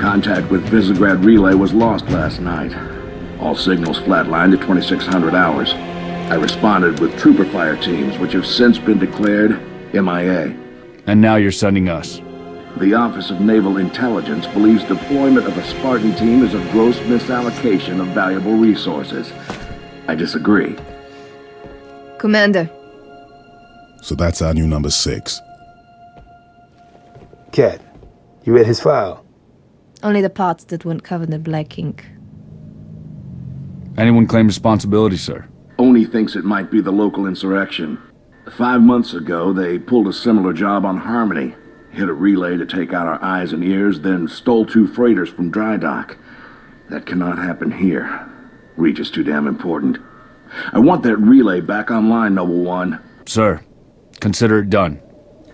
Contact with Visegrad Relay was lost last night. All signals flatlined at 2600 hours. I responded with trooper fire teams, which have since been declared MIA. And now you're sending us. The Office of Naval Intelligence believes deployment of a Spartan team is a gross misallocation of valuable resources. I disagree. Commander. So that's our new number 6. Cat, you read his file? Only the parts that weren't covered in black ink. Anyone claim responsibility, sir? Oni thinks it might be the local insurrection. 5 months ago, they pulled a similar job on Harmony. Hit a relay to take out our eyes and ears, then stole 2 freighters from dry dock. That cannot happen here. Reach is too damn important. I want that relay back online, Noble One. Sir, consider it done.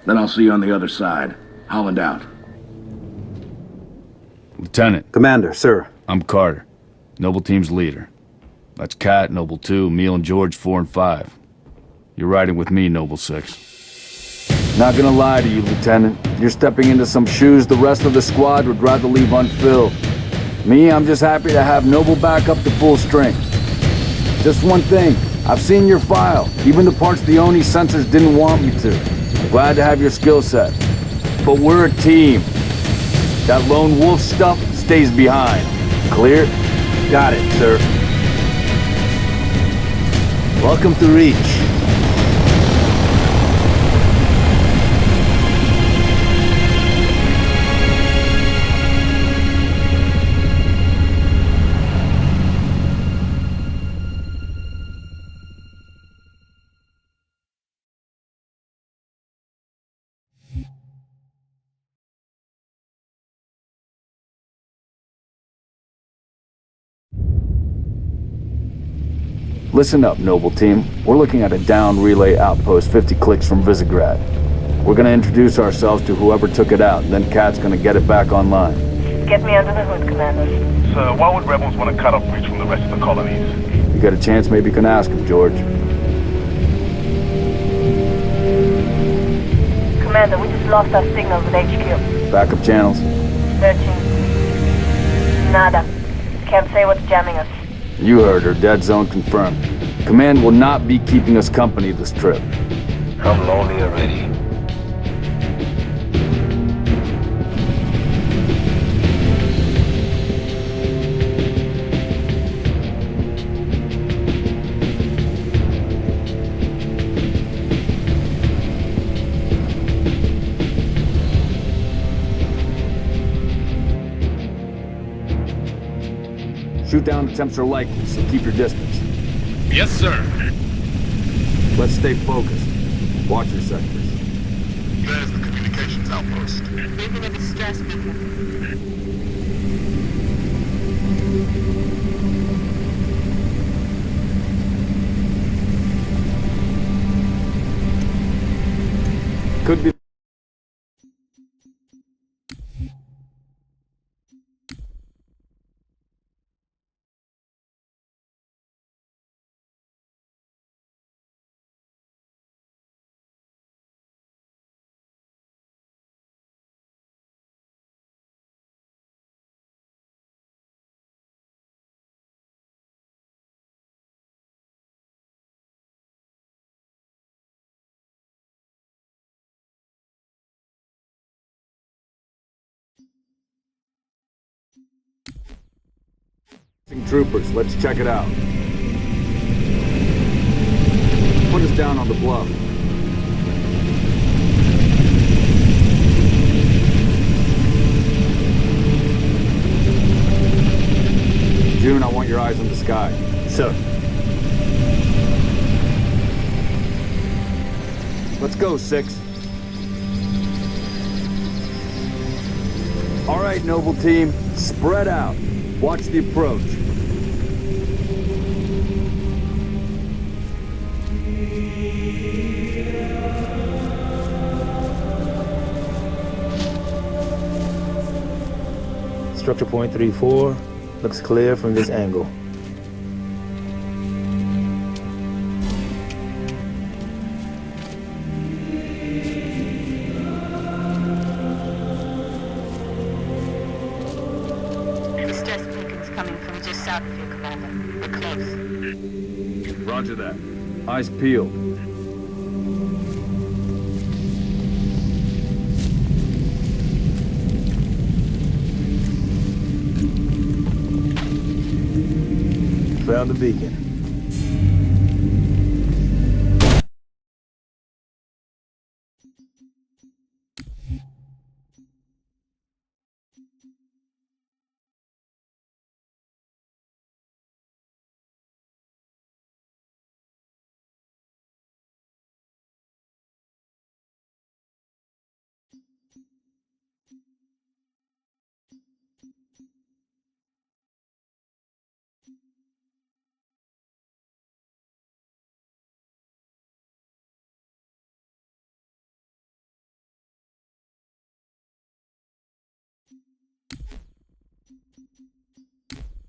Then I'll see you on the other side. Holland out. Lieutenant. Commander, sir. I'm Carter, Noble Team's leader. That's Kat, Noble 2, Emil and George 4 and 5. You're riding with me, Noble 6. Not gonna lie to you, Lieutenant. You're stepping into some shoes the rest of the squad would rather leave unfilled. Me, I'm just happy to have Noble back up to full strength. Just one thing, I've seen your file, even the parts the Oni sensors didn't want me to. Glad to have your skill set. But we're a team. That lone wolf stuff stays behind. Clear? Got it, sir. Welcome to Reach. Listen up, Noble Team. We're looking at a down relay outpost 50 clicks from Visegrad. We're gonna introduce ourselves to whoever took it out, then Kat's gonna get it back online. Get me under the hood, Commander. Sir, why would rebels want to cut off Reach from the rest of the colonies? You get a chance, maybe you can ask him, George. Commander, we just lost our signals at HQ. Backup channels? Searching. Nada. Can't say what's jamming us. You heard her. Dead zone confirmed. Command will not be keeping us company this trip. I'm lonely already. Shoot-down attempts are likely, so keep your distance. Yes, sir. Let's stay focused. Watch your sectors. There's the communications outpost. Leaving a distress beacon. Could be. Troopers, let's check it out. Put us down on the bluff. June, I want your eyes on the sky. Sir. Let's go, 6. All right, Noble Team, spread out. Watch the approach. Structure point 34 looks clear from this angle. south of you, Commander. We're close. Roger that. Eyes peeled. Found the beacon.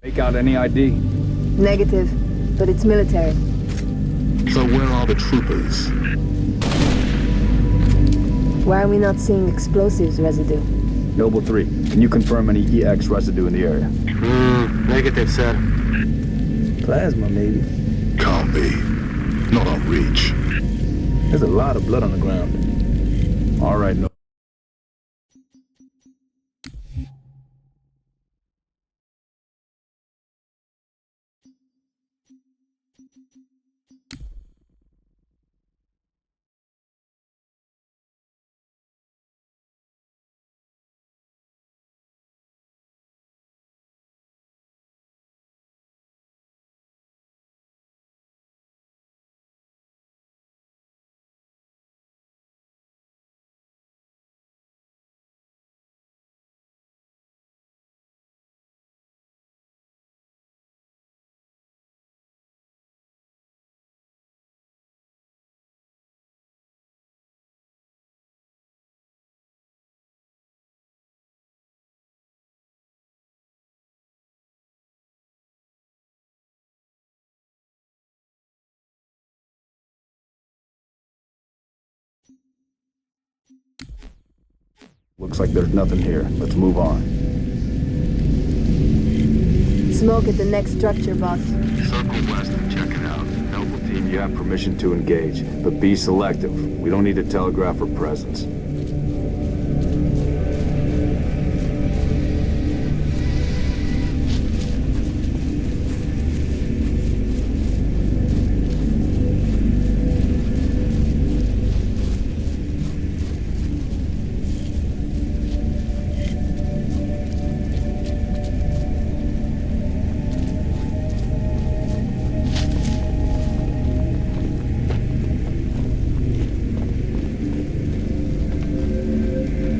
Make out any ID? Negative, but it's military. So where are the troopers? Why are we not seeing explosives residue? Noble 3, can you confirm any EX residue in the area? Negative, sir. Plasma, maybe. Can't be. Not on reach. There's a lot of blood on the ground. All right, no. Looks like there's nothing here. Let's move on. Smoke at the next structure, boss. Circle west and check it out. Noble team, you have permission to engage, but be selective. We don't need to telegraph our presence.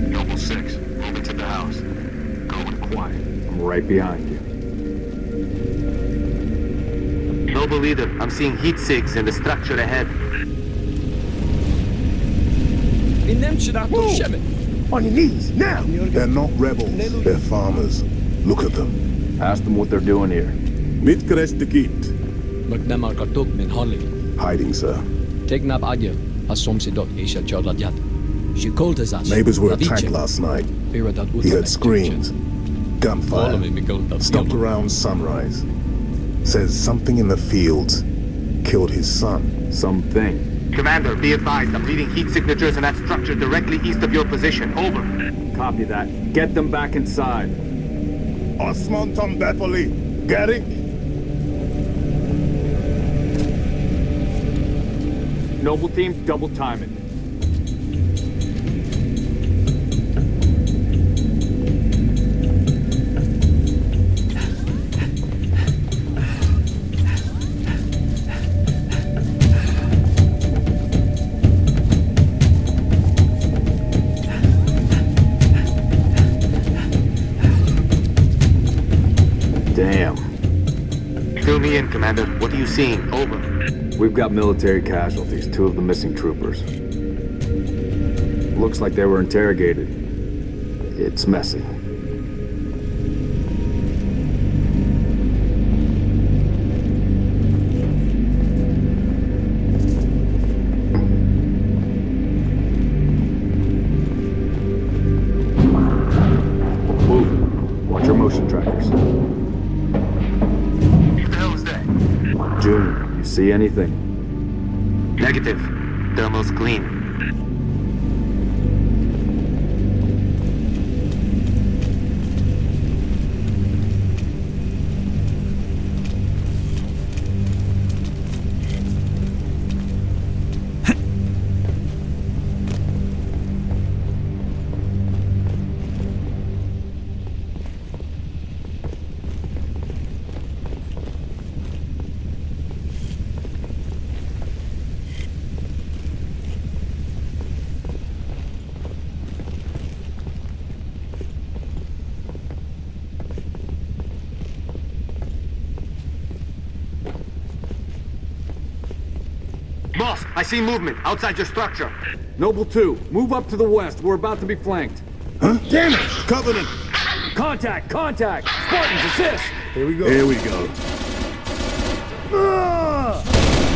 Noble 6, move into the house. Going quiet. I'm right behind you. Noble leader, I'm seeing heat sigs in the structure ahead. On your knees, now! They're not rebels. They're farmers. Look at them. Ask them what they're doing here. Mitkrest Magna kartok min handling. Hiding, sir. Tegnab adje, as soms dot Asia Jordadyat. She called us as Neighbors were attacked last night. He heard screams, gunfire. Stopped around sunrise. Says something in the fields killed his son. Something. Commander, be advised, I'm reading heat signatures in that structure directly east of your position. Over. Copy that. Get them back inside. Osman Tom Bepoli. Garrick. Noble team, double time it. Damn. Fill me in, Commander. What are you seeing? Over. We've got military casualties, 2 of the missing troopers. Looks like they were interrogated. It's messy. Move. Watch your motion trackers. See anything? Negative. Thermal's clean. Boss, I see movement outside your structure. Noble 2, move up to the west. We're about to be flanked. Huh? Damn it! Covenant! Contact! Contact! Spartans, assist! Here we go. Here we go.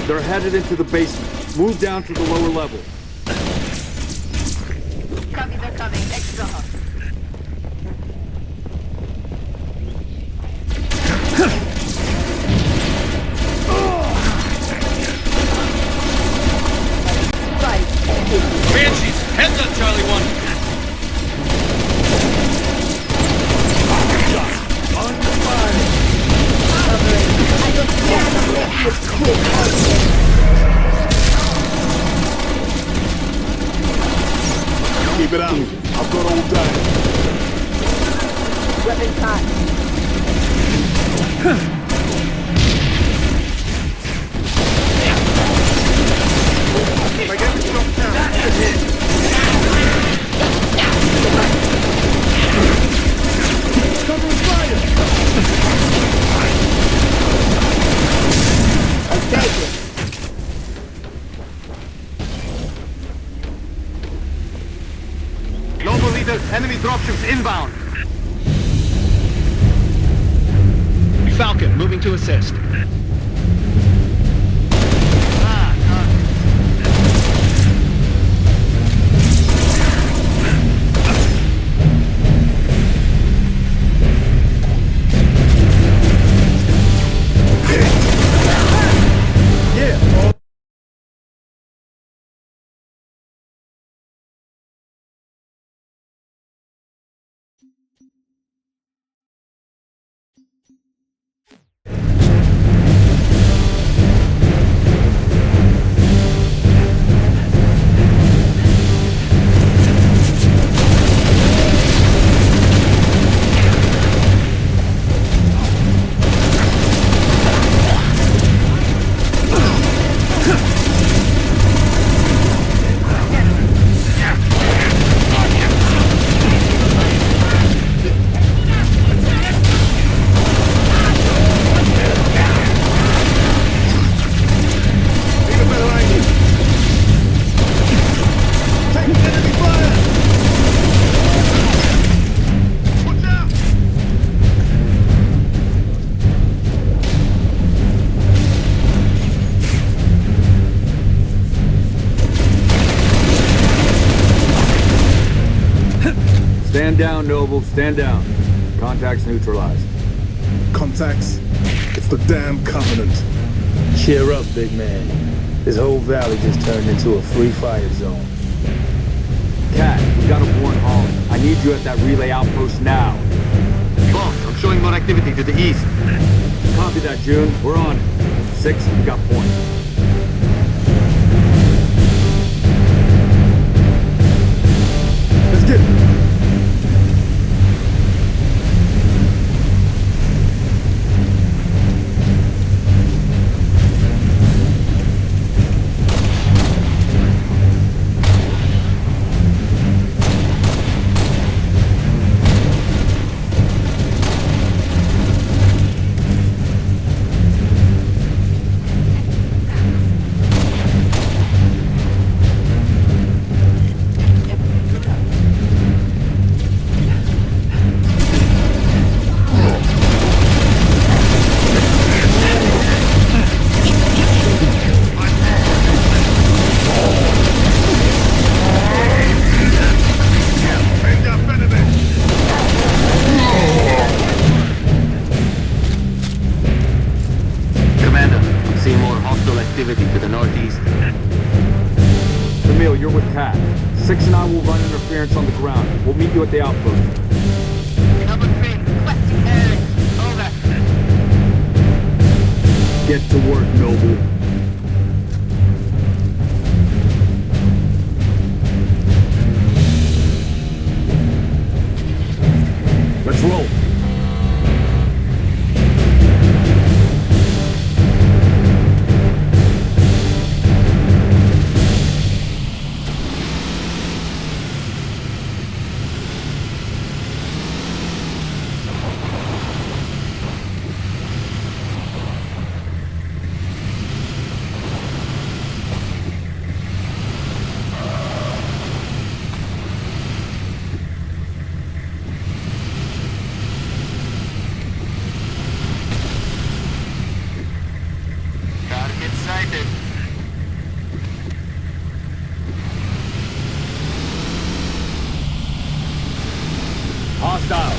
They're headed into the basement. Move down to the lower level. Copy, they're coming. Extra hot. Banshees, heads up, Charlie 1. Keep it out. I've got all day. Weapons hot. I get the shot down. That's a hit. Cover fire! I'll take it. Global leader, enemy dropships inbound. Falcon, moving to assist. Stand down, Noble. Stand down. Contacts neutralized. Contacts? It's the damn Covenant. Cheer up, big man. This whole valley just turned into a free fire zone. Cat, we got a warrant Holland. I need you at that relay outpost now. Boss, I'm showing more activity to the east. Copy that, June. We're on it. 6, we got point. Let's get it. Six and I will run interference on the ground. We'll meet you at the outpost. Number 3, requesting airlift. Over. Get to work, Noble. Let's roll. Target sighted. Hostile.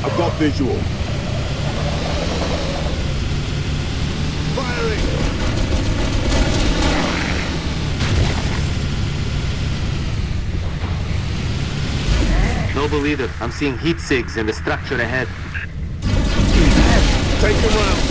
I've got visual. Firing! Noble leader, I'm seeing heat sigs in the structure ahead. Take them out.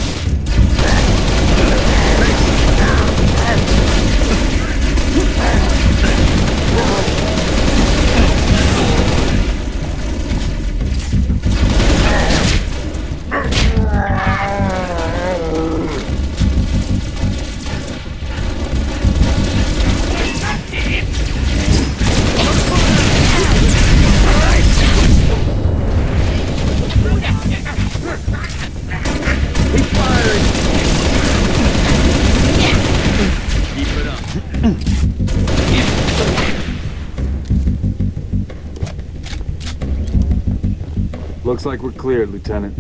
Looks like we're cleared, Lieutenant.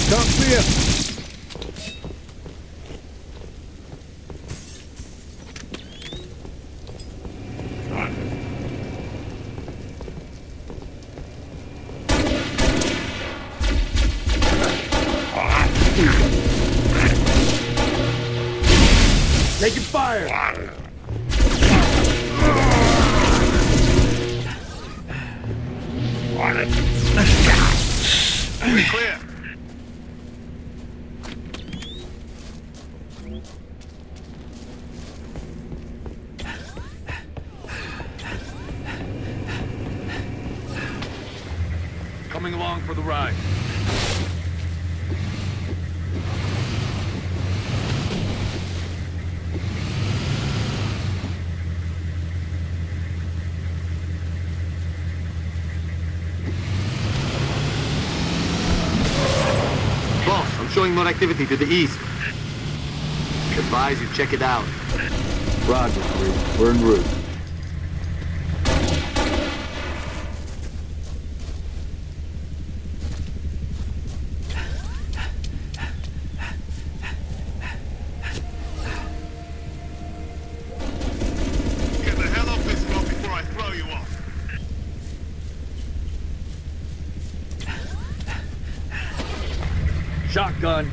Can't see it. Taking fire! We're clear. Coming along for the ride. Boss, I'm showing more activity to the east. Advise you check it out. Roger, 3. We're en route. Get Shotgun.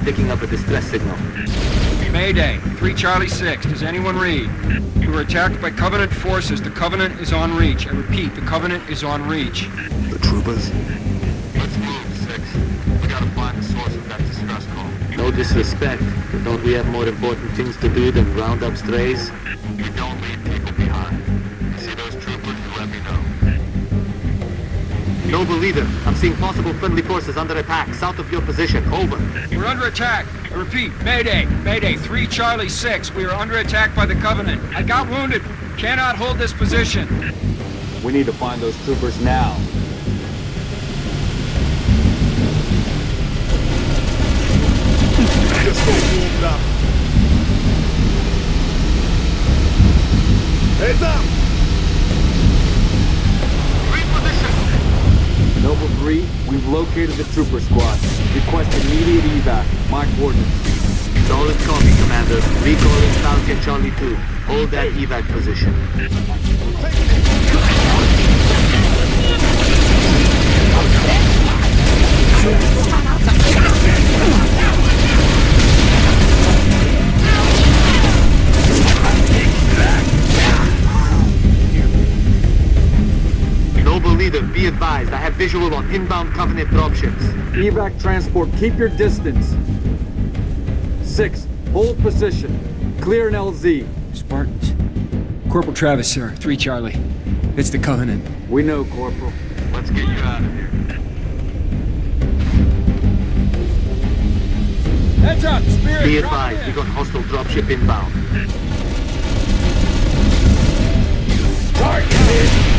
Picking up a distress signal. Mayday, 3 Charlie 6. Does anyone read? We were attacked by Covenant forces. The Covenant is en reach. I repeat, the Covenant is en reach. The troopers? Let's move, 6. We gotta find the source of that distress call. No disrespect, but don't we have more important things to do than round up strays? You don't leave people behind. See those troopers? Let me know. Noble leader, I'm seeing possible friendly forces under attack south of your position. Over. We're under attack. I repeat, Mayday, Mayday, 3 Charlie 6. We are under attack by the Covenant. I got wounded. Cannot hold this position. We need to find those troopers now. Just go warmed up. Heads up! Noble 3, we've located the trooper squad. Request immediate evac. My coordinates. Solid copy, Commander. Recalling Falcon Charlie 2. Hold that evac position. Noble leader, be advised. I have visual on inbound Covenant dropships. Evac transport, keep your distance. 6, hold position. Clear an LZ. Spartans. Corporal Travis, sir. 3 Charlie. It's the Covenant. We know, Corporal. Let's get you out of here. Heads up, Spirit. Be advised, we got hostile dropship inbound. Target.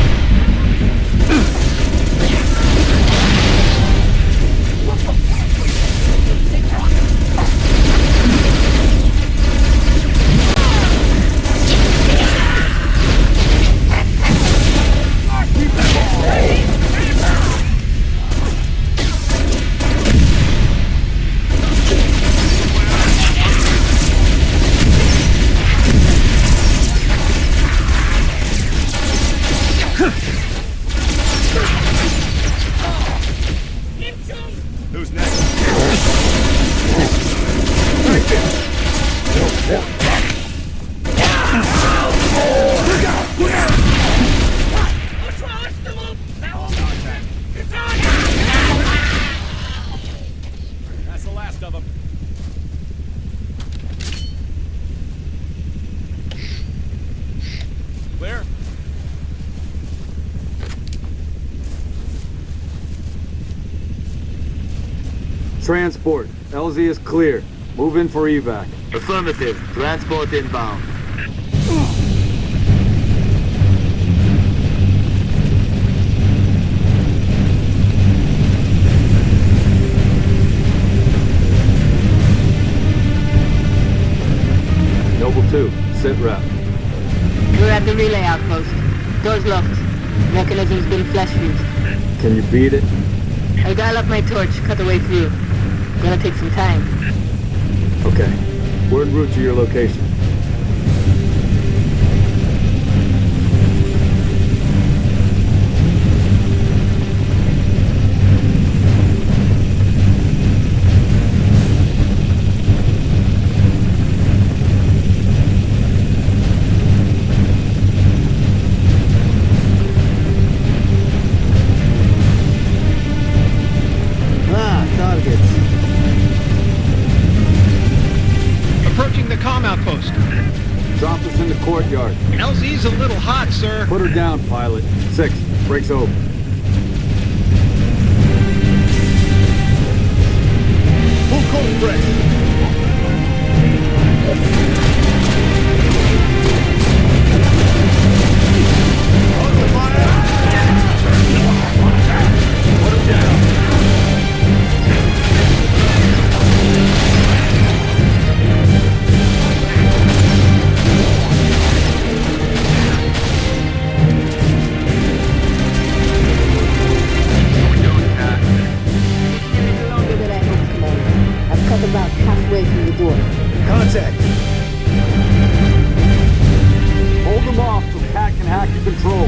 Transport. LZ is clear. Move in for evac. Affirmative. Transport inbound. Sit rep. We're at the relay outpost. Door's locked. Mechanism's been flash fused. Can you beat it? I dial up my torch, cut the way through. Gonna take some time. Okay. We're en route to your location. Approaching the comm outpost. Drop us in the courtyard. LZ's a little hot, sir. Put her down, pilot. 6. Breaks open. Full cold press. About halfway through the door. Contact. Hold them off so Cat can hack the control.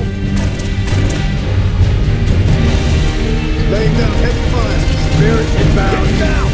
Laying down heavy fire. Spirit inbound. Get down.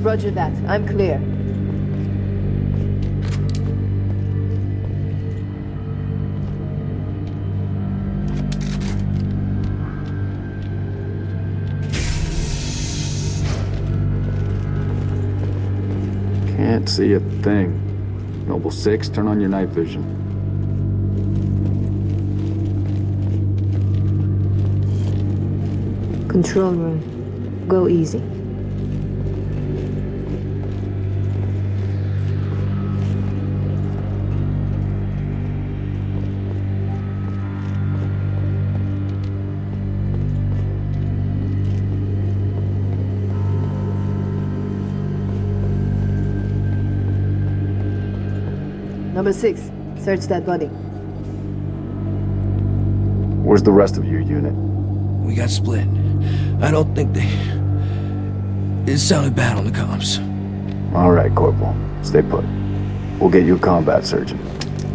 Roger that. I'm clear. Can't see a thing. Noble 6, turn on your night vision. Control room. Go easy. Number 6, search that body. Where's the rest of your unit? We got split. I don't think they... It sounded bad on the comms. All right, Corporal. Stay put. We'll get you a combat surgeon.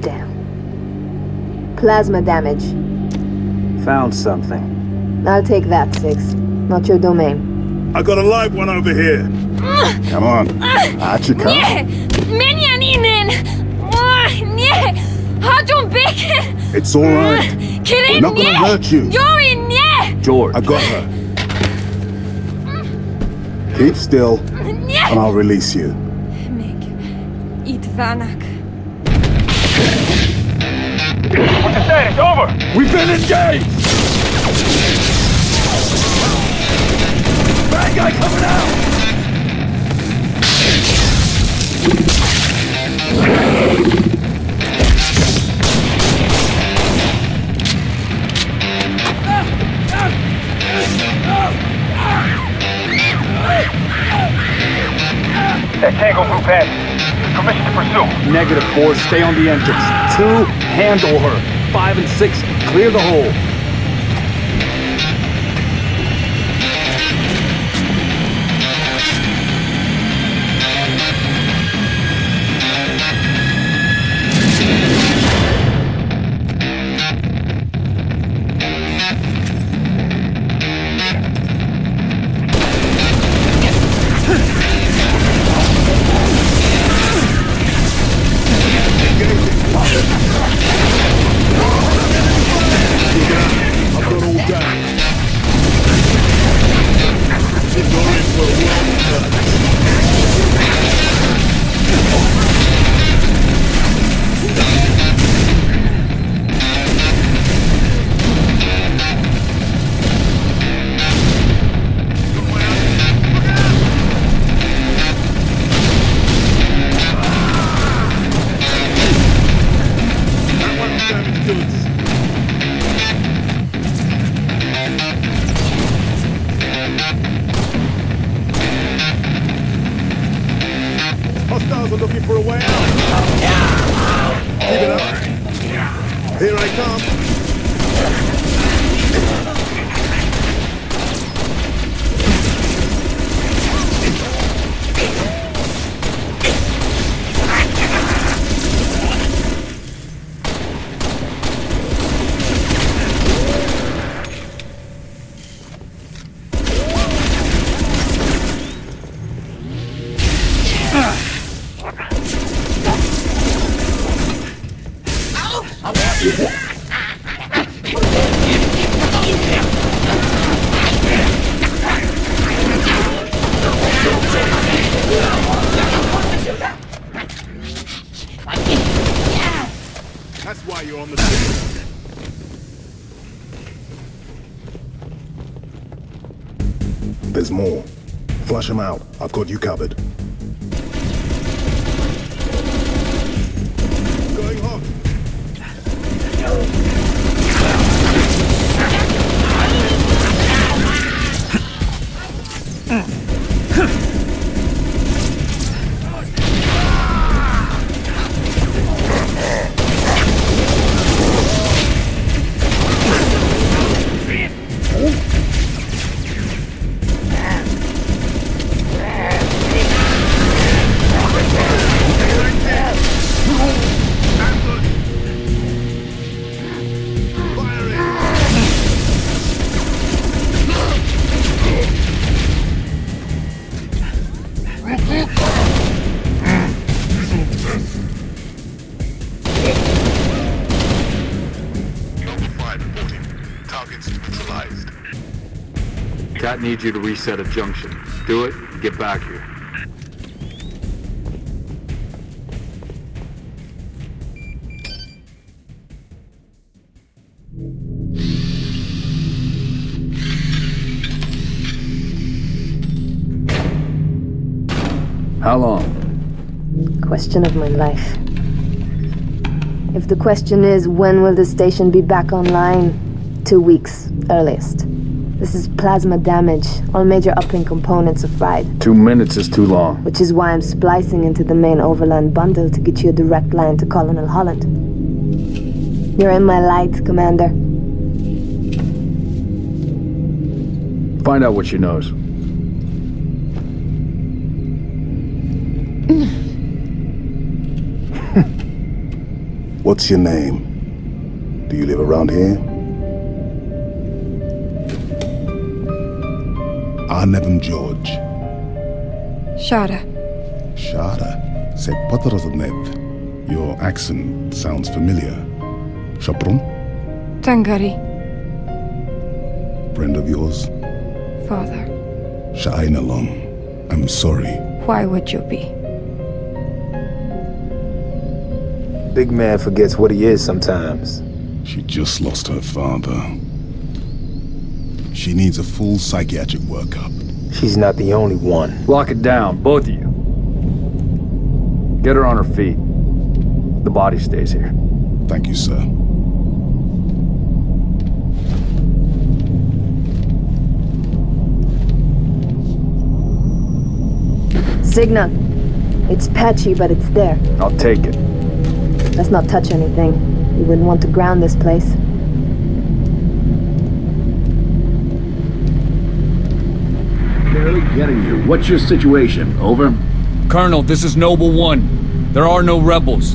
Damn. Plasma damage. Found something. I'll take that, 6. Not your domain. I got a live one over here. Come on. Out you come. Nainen! Nie! Hadun Bacon! It's all right. We're not gonna hurt you. Yori, nie! George. I got her. Keep still, and I'll release you. Eat Vanak. What's the status? Over! We've been engaged! Bad guy coming out! That Tango group has permission to pursue. -4, stay on the entrance. 2, handle her. 5 and 6, clear the hole. Hostiles are looking for a way out. Keep it up. Here I come. That's why you're on the team. There's more. Flush them out. I've got you covered. Going hot. Cat needs you to reset a junction. Do it, and get back here. How long? Question of my life. If the question is, when will the station be back online? 2 weeks, earliest. This is plasma damage. All major uplink components are fried. 2 minutes is too long. Which is why I'm splicing into the main overland bundle to get you a direct line to Colonel Holland. You're in my light, Commander. Find out what she knows. What's your name? Do you live around here? I name him George. Shada. Shada? C'est Patrazanev. Your accent sounds familiar. Chapron? Tangari, Friend of yours? father. Sha'ainalong. I'm sorry. Why would you be? Big man forgets what he is sometimes. She just lost her father. She needs a full psychiatric workup. She's not the only one. Lock it down, both of you. Get her on her feet. The body stays here. Thank you, sir. Signal. It's patchy, but it's there. I'll take it. Let's not touch anything. We wouldn't want to ground this place. Barely getting you. What's your situation? Over? Colonel, this is Noble One. There are no rebels.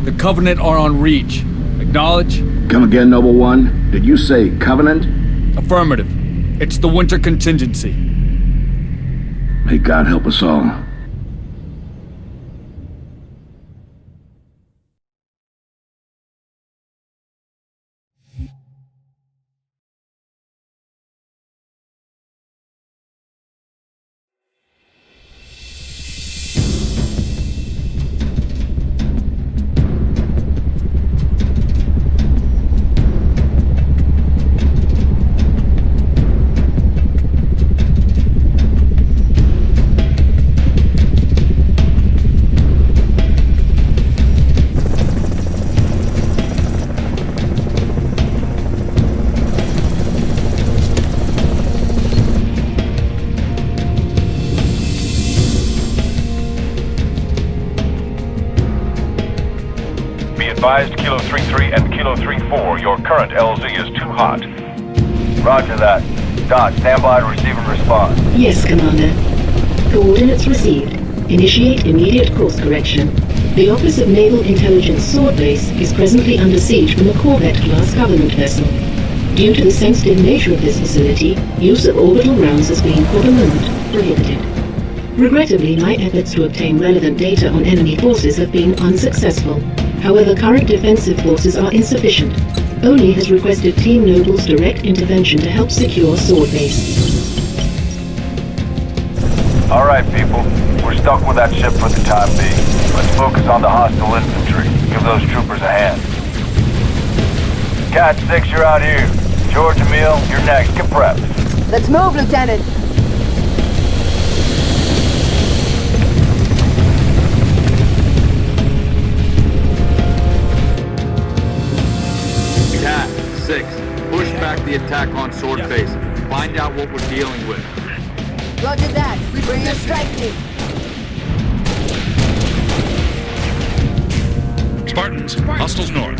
The Covenant are on Reach. Acknowledge? Come again, Noble One? Did you say Covenant? Affirmative. It's the winter contingency. May God help us all. Advised Kilo 3-3 and Kilo 3-4, your current LZ is too hot. Roger that. Dot, stand by to receive and respond. Yes, Commander. Coordinates received. Initiate immediate course correction. The Office of Naval Intelligence Sword Base is presently under siege from a Corvette-class Covenant vessel. Due to the sensitive nature of this facility, use of orbital rounds has been, for the moment, prohibited. Regrettably, my efforts to obtain relevant data on enemy forces have been unsuccessful. However, current defensive forces are insufficient. ONI has requested Team Noble's direct intervention to help secure Sword Base. All right, people. We're stuck with that ship for the time being. Let's focus on the hostile infantry. Give those troopers a hand. Cat 6, you're out here. George, Emil, you're next. Get prepped. Let's move, Lieutenant! Cat 6, push back the attack on Sword Base. Find out what we're dealing with. Roger that. Bring your strike team. Spartans, hostiles north.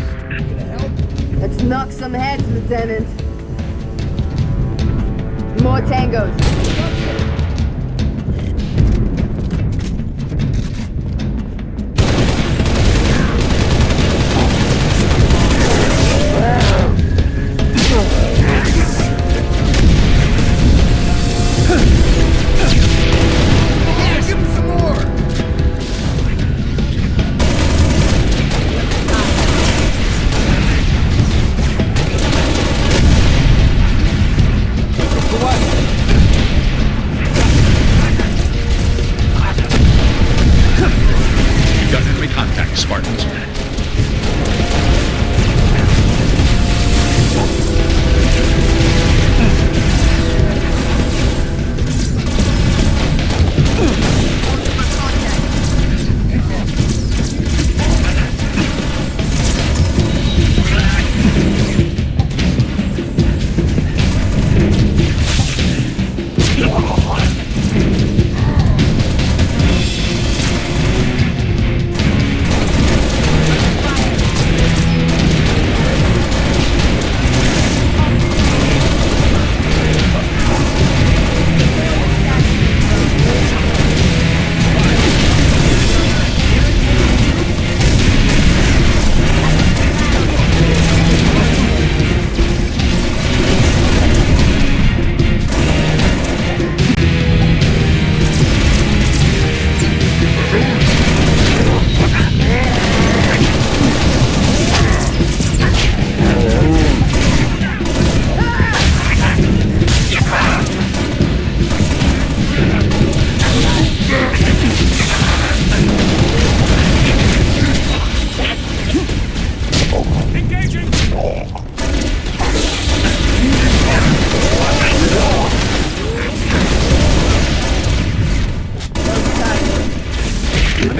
Let's knock some heads, Lieutenant. More tangos.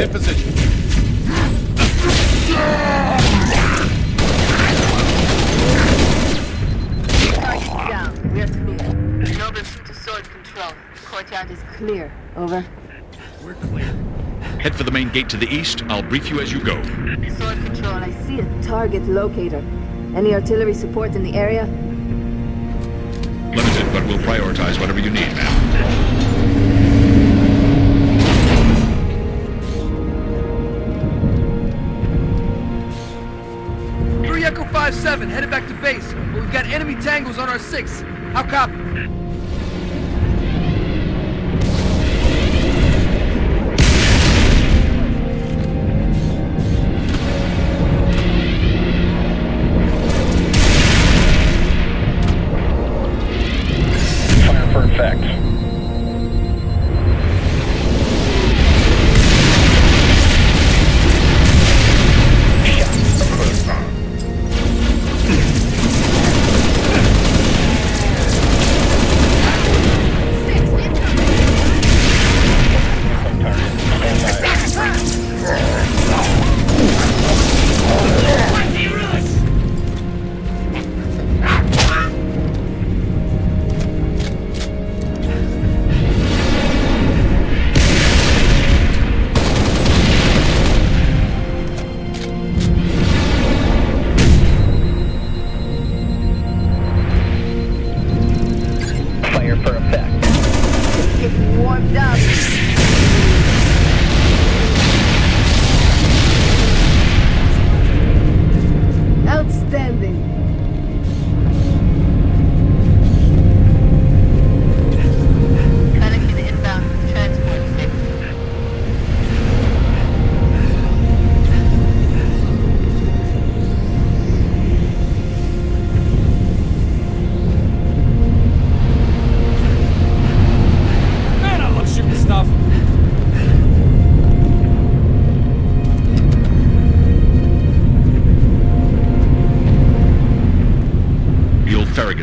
in position. Target's down. We're clear. Noble to sword control. Courtyard is clear. Over. We're clear. Head for the main gate to the east. I'll brief you as you go. Sword control, I see a target locator. Any artillery support in the area? Limited, but we'll prioritize whatever you need, ma'am. Echo 5-7, headed back to base, but we've got enemy tangles on our 6. How copy? Fire for effect.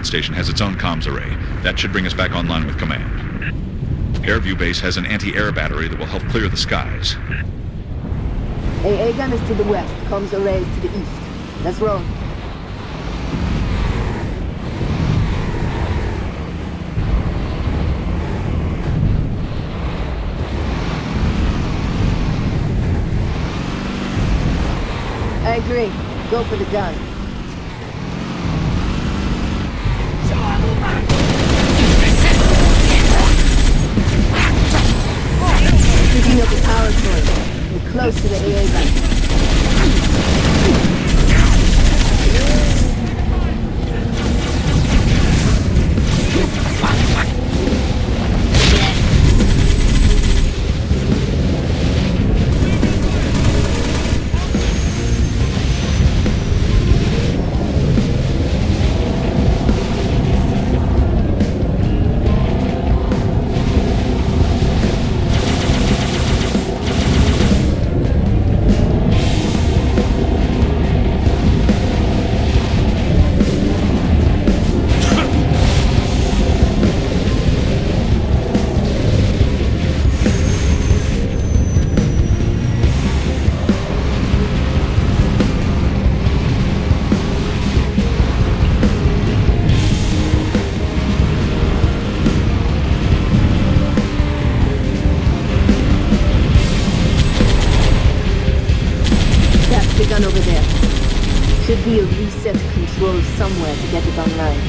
Station has its own comms array. That should bring us back online with command. Airview Base has an anti-air battery that will help clear the skies. AA gun is to the west, comms array is to the east. Let's roll. I agree. Go for the gun. Picking up the power source. We're close to the AA gun. Over there. Should be a reset control somewhere to get it online.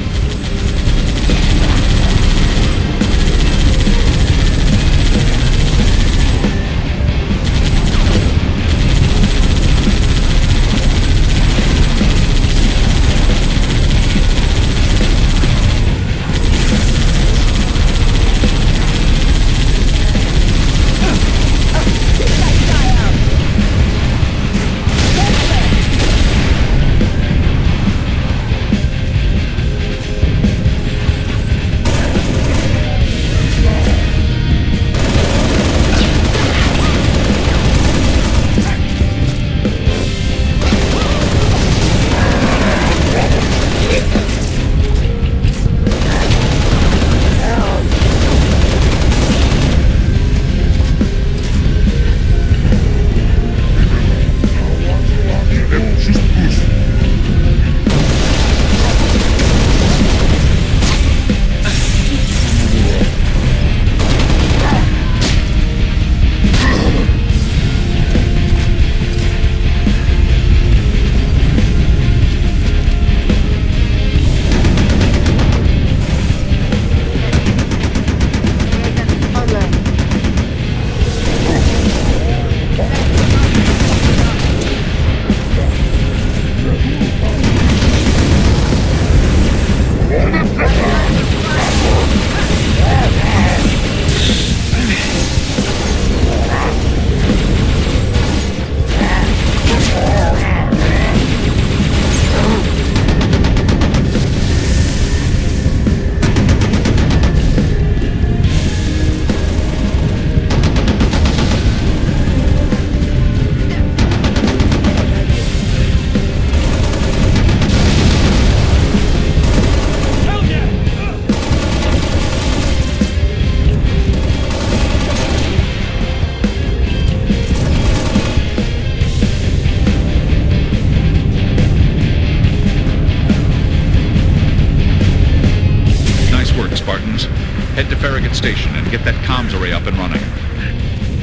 and get that comms array up and running.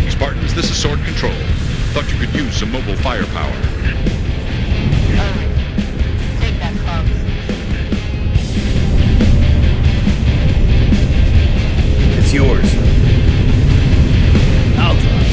Spartans, this is Sword Control. Thought you could use some mobile firepower. Take that comms. It's yours. I'll drive.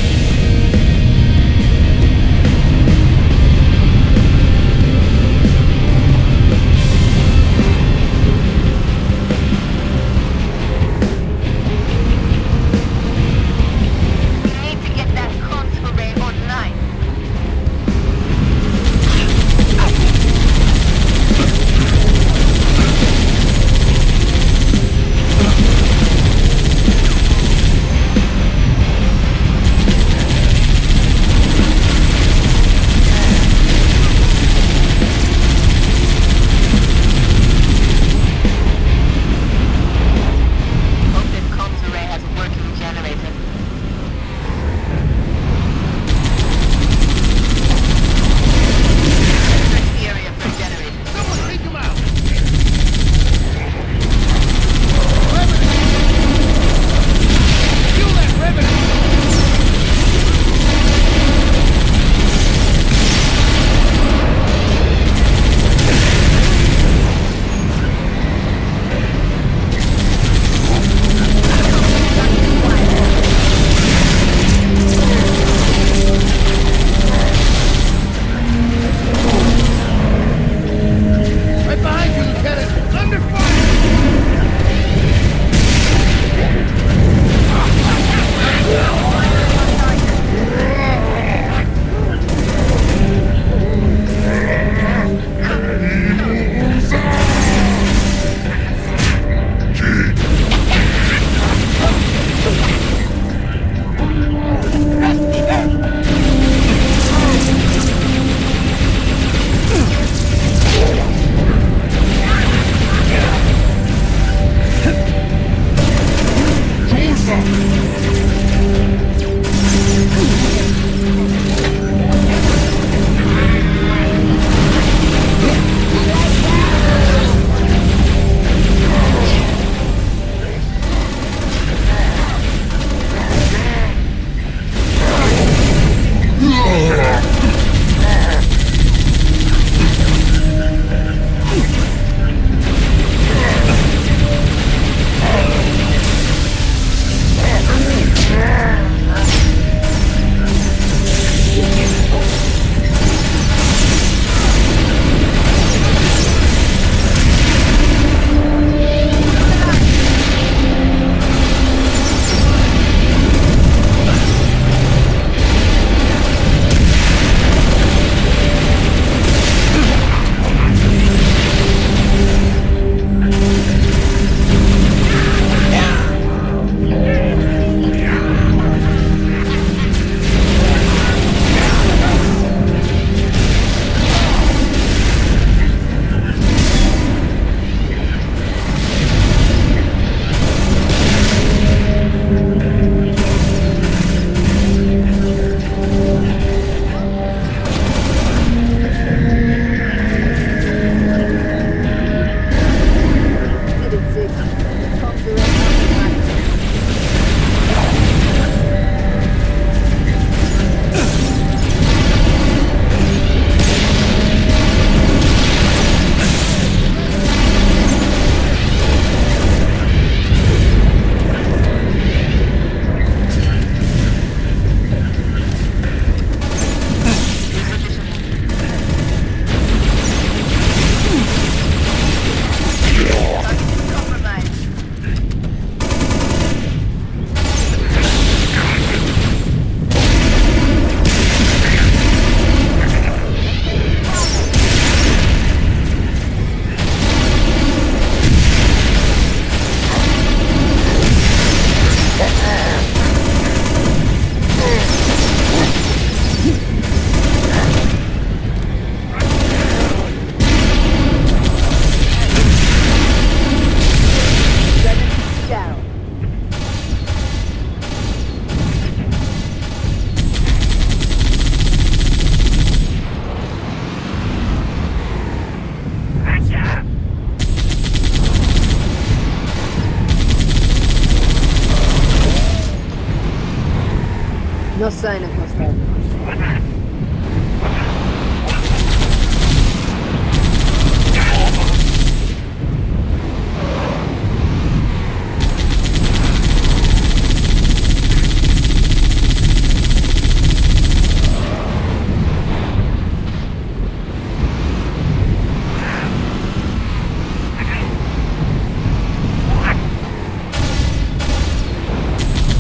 No sign of hostile.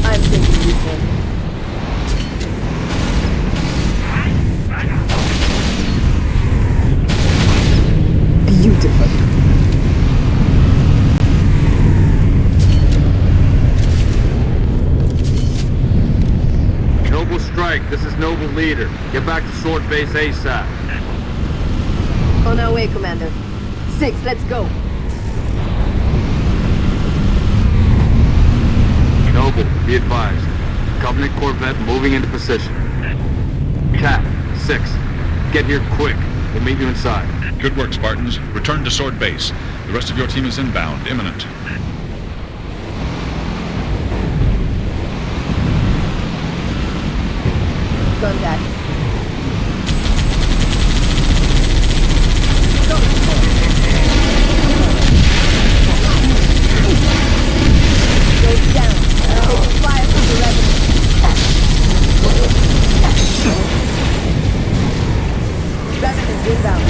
I'm taking this one. Beautiful. Noble strike, this is Noble leader. Get back to Sword Base ASAP. On our way, Commander. 6, let's go. Noble, be advised. Covenant Corvette moving into position. Cat, 6, get here quick. We'll meet you inside. Good work, Spartans. Return to Sword Base. The rest of your team is inbound, imminent. Contact. Goes down. Taking fire from the revenant. Revenant inbound.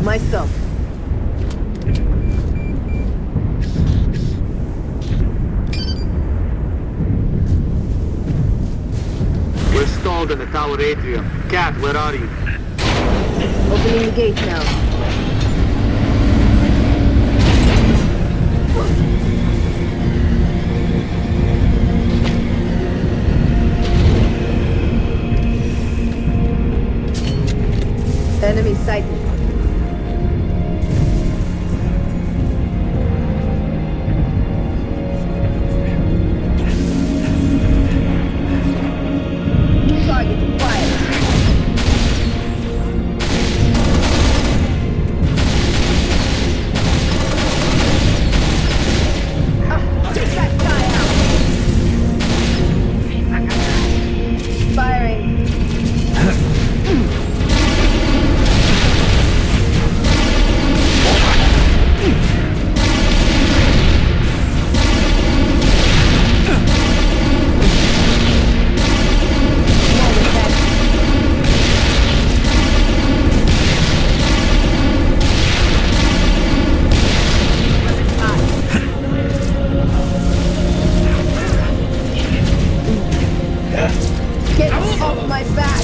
My stuff. We're stalled in the tower atrium. Cat, where are you? Opening the gate now. Enemy sighted. Target fire. Take that guy out. Firing. Get off my back!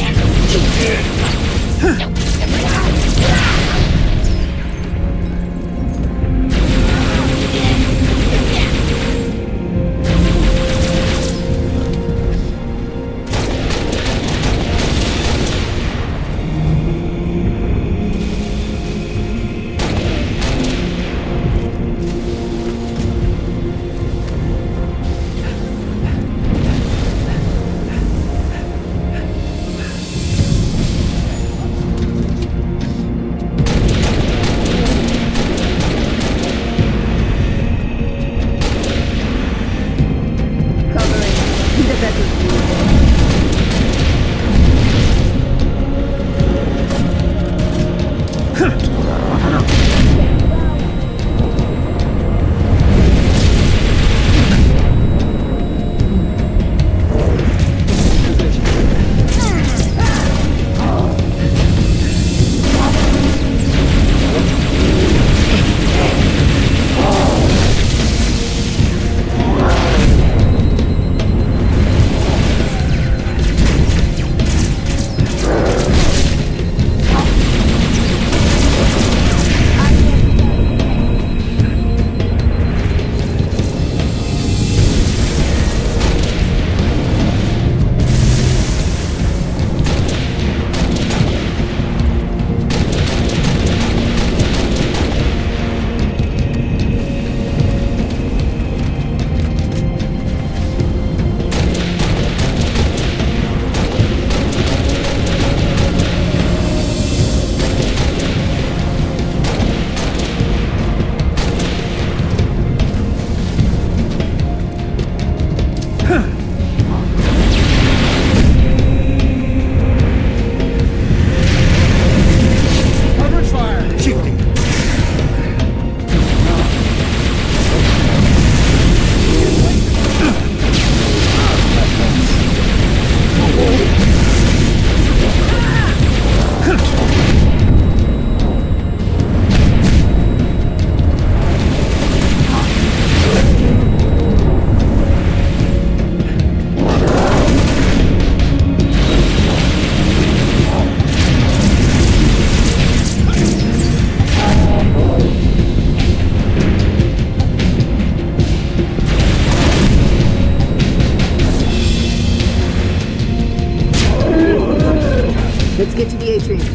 Let's get to the atrium.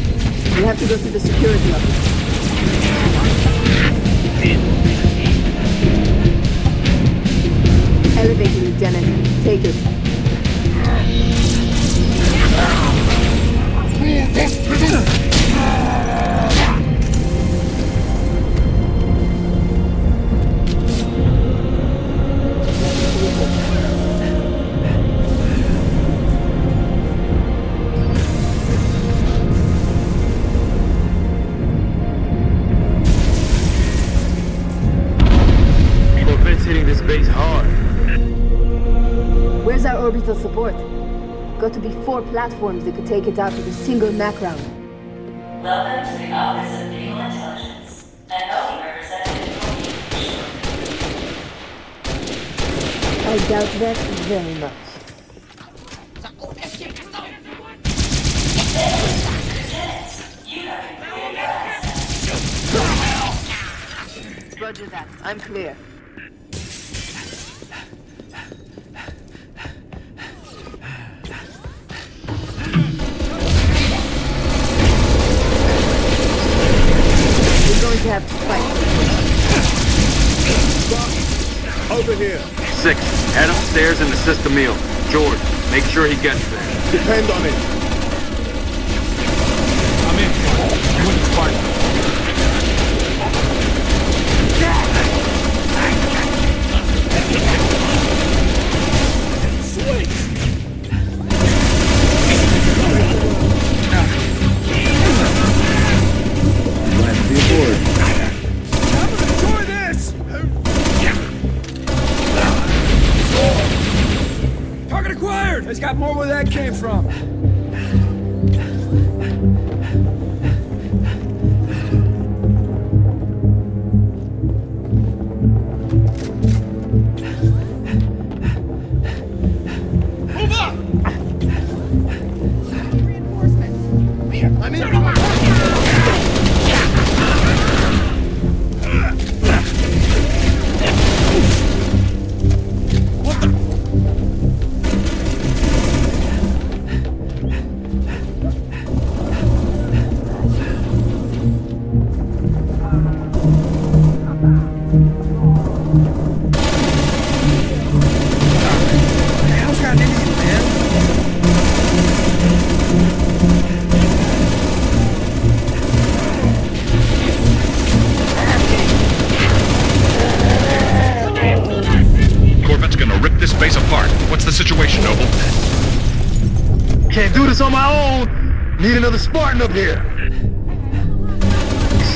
We have to go through the security office. Elevator, Lieutenant. Take it. Corvette's hitting this base hard. Where's our orbital support? Got to be 4 platforms that could take it out with a single Mac round. Welcome to the Office of Naval Intelligence. An only representative I doubt that very much. Roger that. I'm clear. We're going to have to fight. Over here. 6, head upstairs and assist Emil. George, make sure he gets there. Depend on it. I'm in. I'm with the Spartan. Glad to be aboard. I'm gonna enjoy this! Target acquired! It's got more where that came from. Move up! I'm in. Hell's got into you, man? Corvette's gonna rip this base apart. What's the situation, Noble? Can't do this on my own. Need another Spartan up here.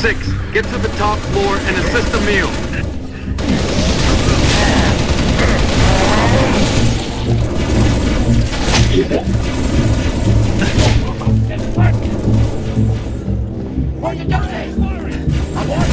6, get to the top floor and assist Emil. Where'd you go, Dave? I want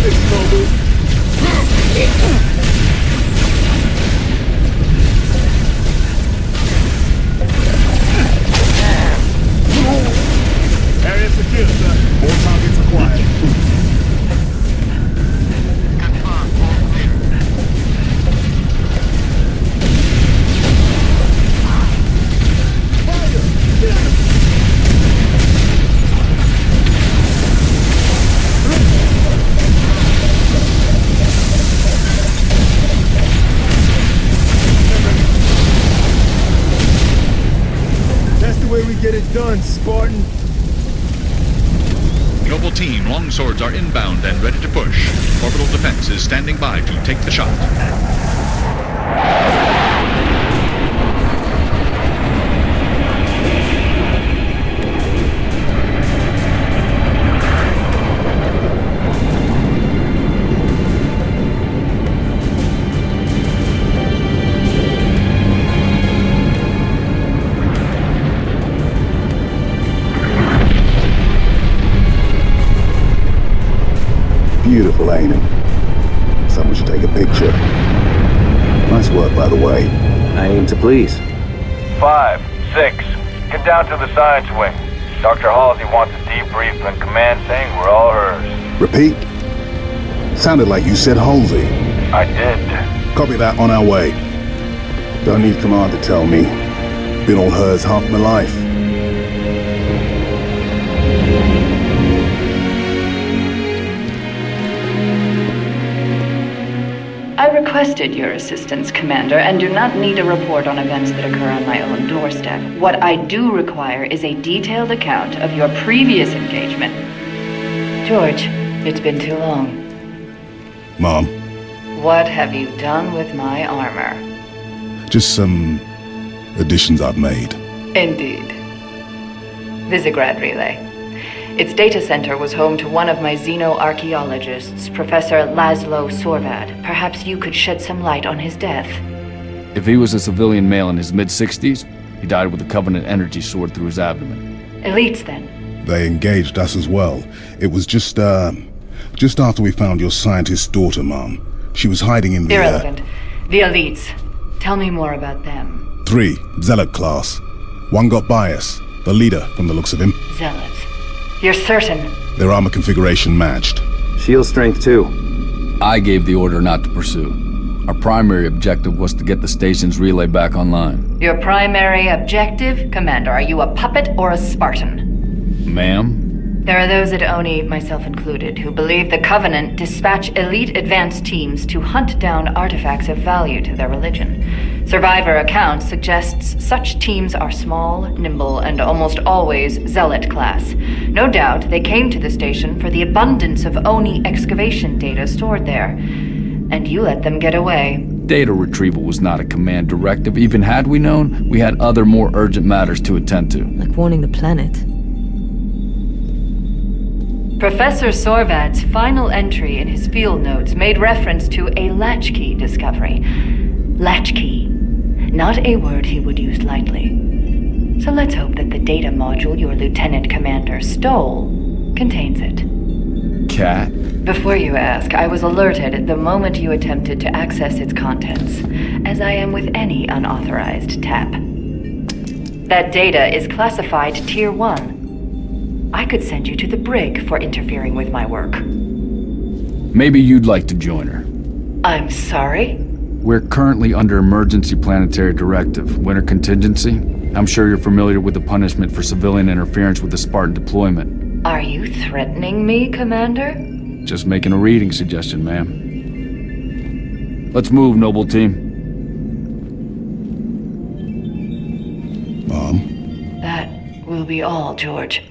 this, Noble. Area secure, sir. More targets required. That's the way we get it done, Spartan. Noble team, longswords are inbound and ready to push. Orbital defense is standing by to take the shot. Beautiful, ain't it? Someone should take a picture. Nice work, by the way. I aim to please. 5, 6, get down to the science wing. Dr. Halsey wants a debrief and command saying we're all hers. Repeat? Sounded like you said Halsey. I did. Copy that, on our way. Don't need command to tell me. Been all hers half my life. I requested your assistance, Commander, and do not need a report on events that occur on my own doorstep. What I do require is a detailed account of your previous engagement. George, it's been too long. Mom, What have you done with my armor? just some additions I've made. Indeed. Visegrad Relay. Its data center was home to one of my xenoarchaeologists, Professor Laszlo Sorvad. Perhaps you could shed some light on his death. If he was a civilian male in his mid-60s, he died with a Covenant energy sword through his abdomen. Elites, then? They engaged us as well. It was just after we found your scientist's daughter, Mom. She was hiding in the... Irrelevant. The elites. Tell me more about them. 3, Zealot class. One got bias. The leader, from the looks of him. Zealots. You're certain? Their armor configuration matched. Shield strength too. I gave the order not to pursue. Our primary objective was to get the station's relay back online. Your primary objective? Commander, are you a puppet or a Spartan? Ma'am? There are those at ONI, myself included, who believe the Covenant dispatch elite advance teams to hunt down artifacts of value to their religion. Survivor accounts suggests such teams are small, nimble, and almost always Zealot class. No doubt they came to the station for the abundance of ONI excavation data stored there. And you let them get away. Data retrieval was not a command directive. Even had we known, we had other more urgent matters to attend to. Like warning the planet. Professor Sorvad's final entry in his field notes made reference to a latchkey discovery. Latchkey. Not a word he would use lightly. So let's hope that the data module your Lieutenant Commander stole contains it. Cat? Before you ask, I was alerted the moment you attempted to access its contents, as I am with any unauthorized tap. That data is classified Tier 1. I could send you to the brig for interfering with my work. Maybe you'd like to join her. I'm sorry? We're currently under emergency planetary directive, winter contingency. I'm sure you're familiar with the punishment for civilian interference with the Spartan deployment. Are you threatening me, Commander? Just making a reading suggestion, ma'am. Let's move, Noble Team. Mom? That will be all, George.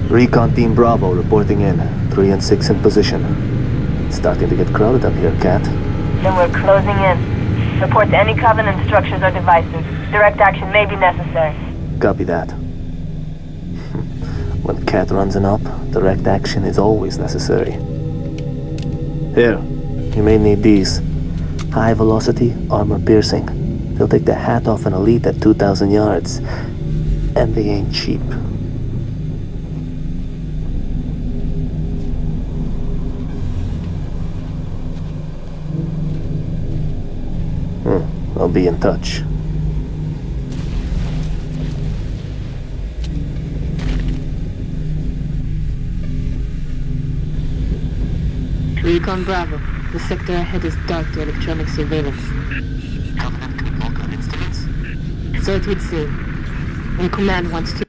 Recon Team Bravo reporting in. 3 and 6 in position. It's starting to get crowded up here, Cat. Then we're closing in. Report to any Covenant structures or devices. Direct action may be necessary. Copy that. When Cat runs an op, direct action is always necessary. Here, you may need these. High velocity, armor piercing. They'll take the hat off an elite at 2,000 yards. And they ain't cheap. I'll be in touch. Recon Bravo. The sector ahead is dark to electronic surveillance. Covenant can walk on instruments? So it would seem. And Command wants to